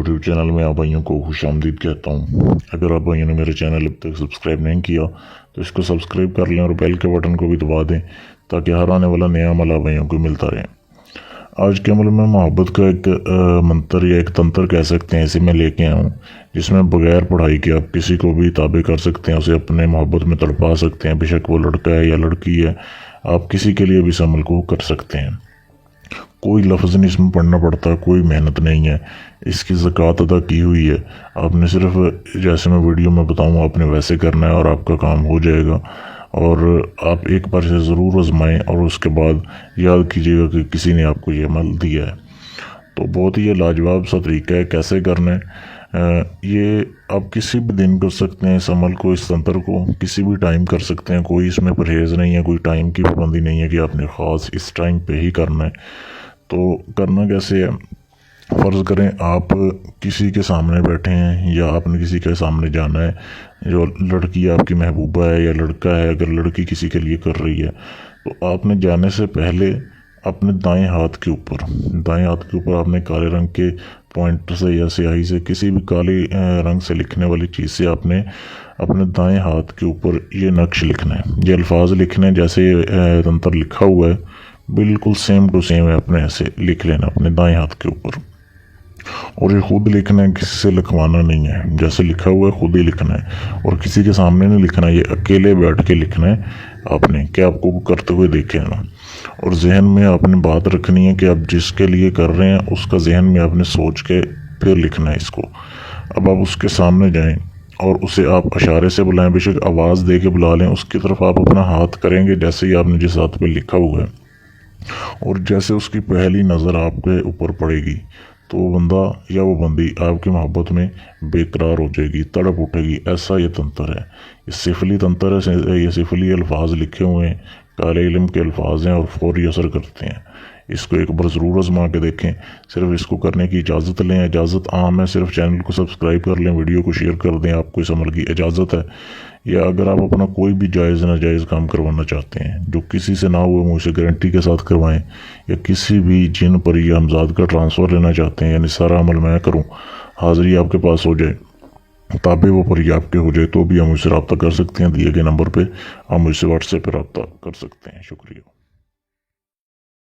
YouTube channel में आप भाइयों को खुशामदीद कहता हूँ। अगर आप भाइयों ने मेरे चैनल अब तक सब्सक्राइब नहीं किया तो इसको सब्सक्राइब कर लें और बेल के बटन को भी दबा दें ताकि हर आने वाला नया अमल आप भाइयों को मिलता रहे। आज के अमल में मोहब्बत का एक मंत्र या एक तंत्र कह सकते हैं, इसे मैं लेके आया हूँ, जिसमें बगैर पढ़ाई के आप किसी को भी ताबे कर सकते हैं, उसे अपने मोहब्बत में तड़पा सकते हैं। बेशक वो लड़का है या लड़की है, आप किसी के लिए भी इस अमल को कर सकते हैं। कोई लफ्ज़ नहीं इसमें पढ़ना पड़ता, कोई मेहनत नहीं है। इसकी ज़कात अदा की हुई है। आपने सिर्फ जैसे मैं वीडियो में बताऊँ आपने वैसे करना है और आपका काम हो जाएगा। और आप एक बार से ज़रूर आजमाएं और उसके बाद याद कीजिएगा कि किसी ने आपको ये अमल दिया है। तो बहुत ही ये लाजवाब सा तरीका है कैसे करना है। ये आप किसी भी दिन कर सकते हैं इस अमल को, इस तंत्र को किसी भी टाइम कर सकते हैं। कोई इसमें परहेज़ नहीं है, कोई टाइम की पाबंदी नहीं है कि आपने ख़ास इस टाइम पे ही करना है। तो करना कैसे है, फ़र्ज़ करें आप किसी के सामने बैठे हैं या आपने किसी के सामने जाना है, जो लड़की आपकी महबूबा है या लड़का है, अगर लड़की किसी के लिए कर रही है तो आपने जाने से पहले अपने दाएं हाथ के ऊपर आपने काले रंग के पॉइंटर से या स्याही से किसी भी काले रंग से लिखने वाली चीज़ से आपने अपने दाएं हाथ के ऊपर ये नक्श लिखना है, ये अल्फाज लिखने हैं जैसे तंत्र लिखा हुआ है, बिल्कुल सेम टू सेम है। अपने ऐसे लिख लेना अपने दाएं हाथ के ऊपर, और ये खुद लिखना है, किसी से लिखवाना नहीं है। जैसे लिखा हुआ है खुद ही लिखना है और किसी के सामने नहीं लिखना है, ये अकेले बैठ के लिखना है आपने, कि आपको करते हुए देखे ना। और जहन में आपने बात रखनी है कि आप जिसके लिए कर रहे हैं उसका जहन में आपने सोच के फिर लिखना है इसको। अब आप उसके सामने जाएं और उसे आप इशारे से बुलाएं, बेशक आवाज़ दे के बुला लें, उसकी तरफ आप अपना हाथ करेंगे जैसे ही आपने जिस हाथ पे लिखा हुआ है, और जैसे उसकी पहली नज़र आपके ऊपर पड़ेगी तो वो बंदा या वो बंदी आपकी मोहब्बत में बेकरार हो जाएगी, तड़प उठेगी। ऐसा ये तंत्र है, ये सिफली तंत्र है। ये सिफली अल्फाज लिखे हुए हैं, काले इल्म के अल्फाज हैं और फौरी असर करते हैं। इसको एक बार ज़रूर आजमा के देखें। सिर्फ इसको करने की इजाज़त लें, इजाज़त आम है, सिर्फ चैनल को सब्सक्राइब कर लें, वीडियो को शेयर कर दें, आपको इस अमल की इजाज़त है। या अगर आप अपना कोई भी जायज़ नाजायज़ काम करवाना चाहते हैं जो किसी से ना हुए, मुझसे गारंटी के साथ करवाएं, या किसी भी जिन पर या हमजाद का ट्रांसफ़र लेना चाहते हैं, यानी सारा अमल मैं करूं, हाज़िरी आपके पास हो जाए, ताबे वो पर आपके हो जाए, तो भी आप मुझसे रब्ता कर सकते हैं। दिए गए नंबर पर आप मुझसे व्हाट्सएप पर रब्ता कर सकते हैं। शुक्रिया।